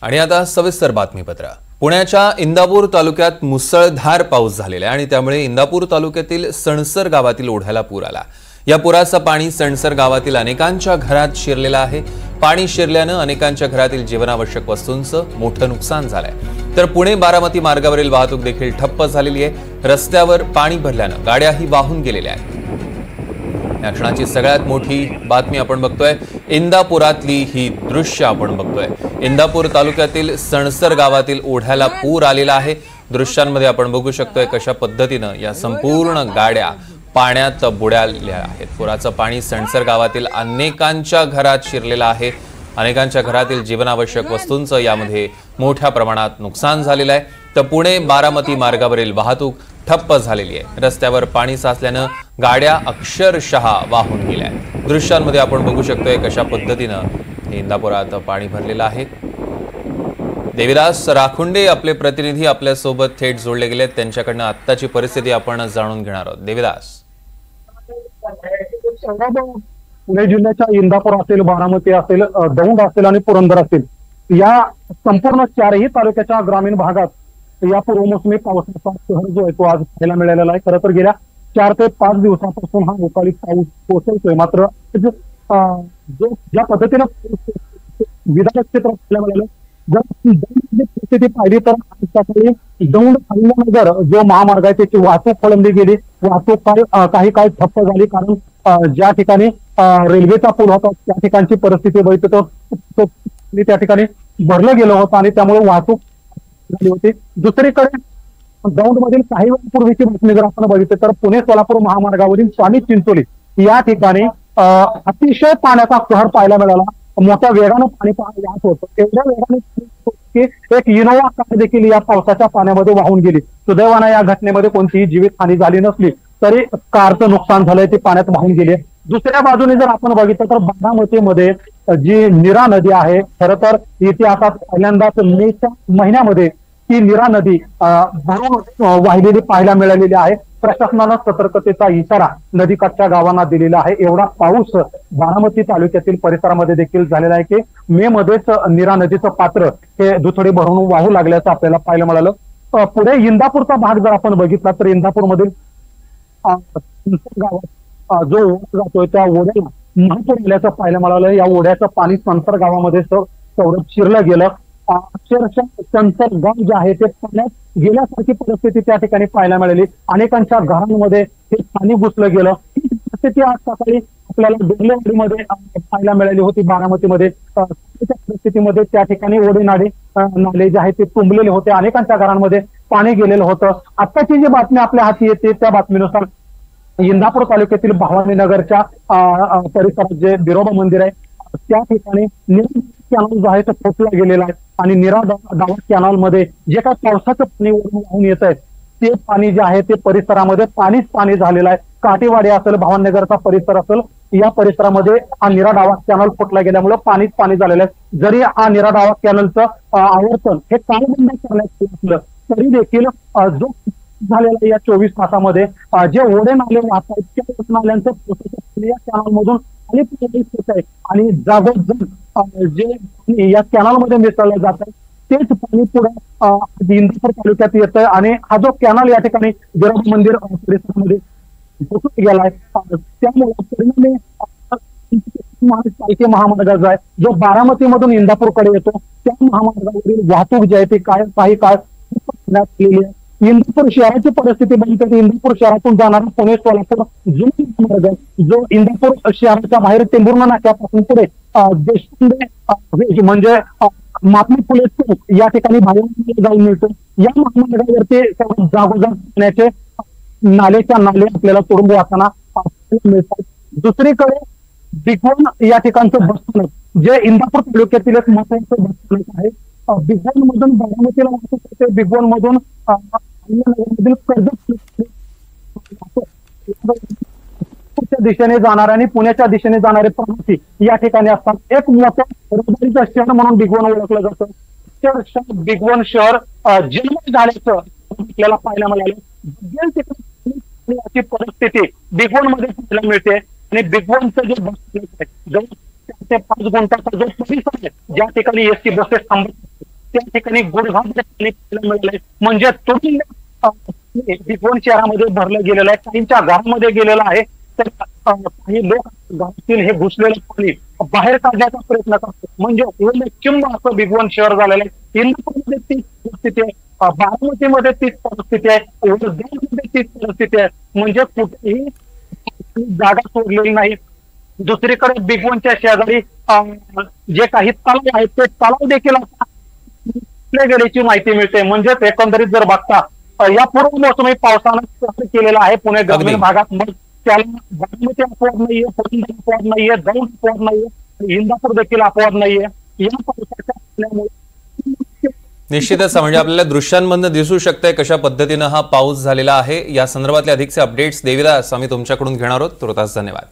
आणि आता सविस्तर बातमीपत्र। पुण्याच्या इंदापूर तालुक्यात मुसळधार पाऊस झालेला आहे आणि त्यामुळे इंदापूर तालुक्यातील सणसर गावातील ओढ्याला पूर आला। या पुराचं पाणी सणसर गावातील अनेकांच्या घरात शिरलेलं आहे। पाणी शिरल्यानं अनेकांच्या घरातील जीवनावश्यक वस्तूंचं मोठं नुकसान झालंय। तर पुणे बारामती मार्गावरील वाहतूक देखील ठप्प झालेली आहे। रस्त्यावर पाणी भरल्यानं गाड्याही वाहून गेलेल्या आहेत। या क्षणाची सगळ्यात मोठी बातमी आपण बघतोय। इंदापुरातली ही दृश्य आपण बघतोय। इंदापूर तालुक्यातील सणसर गावातील ओढ्याला पूर आलेला आहे। दृश्यांमध्ये आपण बघू शकतोय कशा पद्धतीनं या संपूर्ण गाड्या पाण्यात बुडालेल्या आहेत। पुराचं पाणी सणसर गावातील अनेकांच्या घरात शिरलेलं आहे। अनेकांच्या घरातील जीवनावश्यक वस्तूंचं यामध्ये मोठ्या प्रमाणात नुकसान झालेलं आहे। तर पुणे बारामती मार्गावरील वाहतूक ठप्प झालेली आहे। रस्त्यावर पाणी साचल्यानं गाड्या अक्षरशः वाहून गेल्या आहेत। दृश्यांमध्ये आपण बघू शकतोय कशा पद्धतीनं इंदापुरात पाणी भरलेलं आहे। देविदास राखुंडे आपले प्रतिनिधी आपल्या सोबत थेट जोडले गेलेत। त्यांच्याकडनं आत्ताची परिस्थिती आपण जाणून घेणार आहोत। देविदास, पुणे जिल्ह्याच्या इंदापूर असेल, बारामती असेल, दौंड असेल आणि पुरंदर असेल, या संपूर्ण चारही तालुक्याच्या ग्रामीण भागात या पूर्वमोसमी पावसाचा कहर जो आहे तो आज पाहायला मिळालेला आहे। खरं तर गेल्या 4 ते 5 दिवसापासून हा अवकाळी पाऊस कोसळतोय। मात्र जो ज्या पद्धतीनं विदर्भ क्षेत्रात पाहायला मिळालं, जर परिस्थिती पाहिली तर सकाळी दौंड अहिल्यानगर जो महामार्ग आहे त्याची वाहतूक खोळंबली गेली। वाहतूक काही काळ ठप्प झाली, कारण ज्या ठिकाणी रेल्वेचा पूल होता त्या ठिकाणची परिस्थिती बघितली तर त्या ठिकाणी भरलं गेलं होतं आणि त्यामुळे वाहतूक झाली होती। दुसरीकडे दौंड मधील काही वेळापूर्वीची बातमी जर आपण बघितली तर पुणे सोलापूर महामार्गावरील स्वामी चिंचोली या ठिकाणी अतिशय पाण्याचा कहर पाहायला मिळाला। मोठ्या वेगानं पाणी यात होतं। एवढ्या वेगाने की एक इनोवा कार देखील या पावसाच्या पाण्यामध्ये वाहून गेली। सुदैवानं या घटनेमध्ये कोणतीही जीवितहानी झाली नसली तरी कारचं नुकसान झालंय, ती पाण्यात वाहून गेली। दुसऱ्या बाजूने जर आपण बघितलं तर बारामतीमध्ये जी नीरा नदी आहे, खरं तर इतिहासात पहिल्यांदाच मेच्या महिन्यामध्ये ही नीरा नदी भरून वाहिलेली पाहायला मिळालेली आहे। प्रशासनानं सतर्कतेचा इशारा नदीकाठच्या गावांना दिलेला आहे। एवढा पाऊस बारामती तालुक्यातील परिसरामध्ये देखील झालेला आहे की मे मध्येच नीरा नदीचं पात्र हे दुथडी भरून वाहू लागल्याचं आपल्याला पाहायला मिळालं। पुढे इंदापूरचा भाग जर आपण बघितला तर इंदापूरमधील गावात जो ओढा जातोय त्या ओढ्याला महापूर आल्याचं पाहायला मिळालं। या ओढ्याचं पाणी संतर गावामध्ये तेवढं शिरलं गेलं। अक्षरशः संतर गाव जे आहे ते पाण्यात गेल्यासारखी परिस्थिती त्या ठिकाणी पाहायला मिळाली। अनेकांच्या घरांमध्ये हे पाणी घुसलं गेलं। ही परिस्थिती आज सकाळी आपल्याला डोंगरेवाडीमध्ये पाहायला मिळाली होती। बारामतीमध्ये परिस्थितीमध्ये त्या ठिकाणी ओढे नाले जे आहेत ते तुंबलेले होते। अनेकांच्या घरांमध्ये पाणी गेलेलं होतं। आताची जी बातमी आपल्या हाती येते त्या बातमीनुसार इंदापूर तालुक्यातील भवानीनगरच्या परिसरात जे बिरोबा मंदिर आहे त्या ठिकाणी निरा कॅनल जो आहे तो फुटला गेलेला आहे आणि निरा डावा कॅनल मध्ये जे काही पावसाचं पाणी वाहून येत आहे ते पाणी जे आहे ते परिसरामध्ये पाणीच पाणी झालेलं आहे। काटेवाडी असेल, भवानीनगरचा परिसर असेल, या परिसरामध्ये हा निरा डावा कॅनल फुटला गेल्यामुळे पाणीच पाणी झालेलं आहे। जरी हा निरा डावा कॅनलचं आवर्तन हे कालबंद करण्यात असलं तरी देखील जो झालेला या 24 तासामध्ये जे ओढे नाले वाहतात त्या नाल्यांचं या कॅनल मधून होत आहे आणि जागोजाग जे या कॅनलमध्ये मिसळलं जात आहे तेच पाणी पुढे इंदापूर तालुक्यात येत आहे आणि हा जो कॅनल या ठिकाणी बिरोबा मंदिर परिसरामध्ये घुसून गेलाय त्यामुळे परिणामी पालखी महामार्ग जो आहे जो बारामतीमधून इंदापूरकडे येतो त्या महामार्गावरील वाहतूक जी आहे ती काही काळ केलेली आहे। इंदापूर शहराची परिस्थिती बघितली, इंदापूर शहरातून जाणारा पुणे सोलापूर जुना मार्ग जो इंदापूर शहराच्या बाहेर टेंभुर्णा नाक्यापासून पुढे देशपांडे म्हणजे महात्मा फुले चौक या ठिकाणी बाहेर जाऊन मिळतो। या महामार्गावरती जागोजाग पाण्याचे नालेच्या नाले आपल्याला तुडुंब वाहताना मिळतात। दुसरीकडे बिगवन या ठिकाणचं बसस्थानक जे इंदापूर तालुक्यातील एक महत्वाचं बसस्थानक आहे। बिगवन मधून बारामतीला वाहतूक होते, बिगवन मधून दिशेने जाणारे आणि पुण्याच्या दिशेने जाणारे प्रवासी या ठिकाणी असतात। एक मोठं रहदारीचं शहर म्हणून बिगवन ओळखलं जातं। अक्षरशः बिगवन शहर जन्म झाल्याचं आपल्याला पाहायला मिळालं। परिस्थिती बिगवन मध्ये पाहायला मिळते आणि बिगवनचं जे बस आहे जवळ 4 ते 5 गुंठाचा जो परिसर आहे ज्या ठिकाणी एसटी बसेस थांबतात त्या ठिकाणी गुडघाभर पाणी पाहायला मिळालंय. म्हणजे तुरंत भिगवण शहरामध्ये भरलं गेलेलं आहे, काहींच्या घरामध्ये गेलेलं आहे. तर काही लोक गावातील हे घुसलेलं पाणी बाहेर काढण्याचा प्रयत्न करतात. म्हणजे चिंब असं भिगवण शहर झालेलं आहे. इंदापूरमध्ये तीच परिस्थिती आहे, बारामतीमध्ये तीच परिस्थिती आहे, मध्ये तीच परिस्थिती आहे. म्हणजे कुठेही जागा सोडलेली नाही. दुसरीकडे भिगवणच्या शेजारी जे काही तलाव आहेत ते तलाव देखील गेल्याची माहिती मिळते. म्हणजेच एकंदरीत जर बघता या पूर्व मोसमी पावसानं कसं केलेलं आहे पुणे ग्रामीण भागात, मग त्याला बारामती अपवाद नाहीये, पुरंदर अपवाद नाहीये, दौंड अपवाद नाहीये, इंदापूर देखील अपवाद नाहीये. या पावसाच्या असल्यामुळे निश्चितच म्हणजे आपल्याला दृश्यांमधनं दिसू शकतंय कशा पद्धतीनं हा पाऊस झालेला आहे. या संदर्भातले अधिकचे अपडेट्स देविदास आम्ही तुमच्याकडून घेणार आहोत. तुर्तास धन्यवाद.